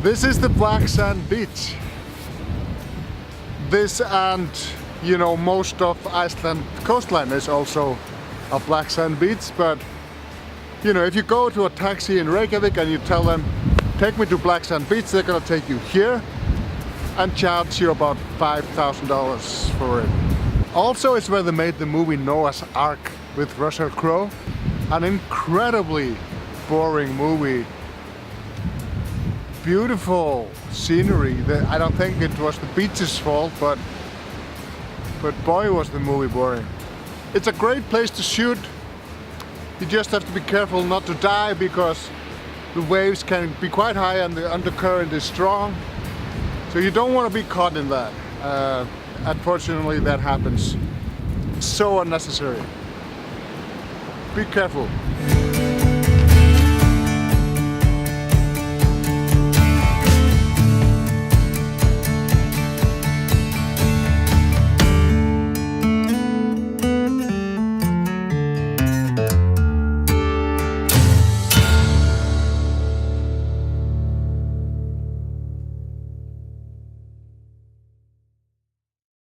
This is the black sand beach. This and, you know, most of Iceland coastline is also a black sand beach, but you know, if you go to a taxi in Reykjavik and you tell them, take me to black sand beach, they're gonna take you here and charge you about $5,000 for it. Also, it's where they made the movie Noah's Ark with Russell Crowe. An incredibly boring movie. Beautiful scenery. I don't think it was the beach's fault, but boy was the movie boring. It's a great place to shoot. You just have to be careful not to die because the waves can be quite high and the undercurrent is strong. So you don't want to be caught in that. Unfortunately, that happens. So unnecessary. Be careful.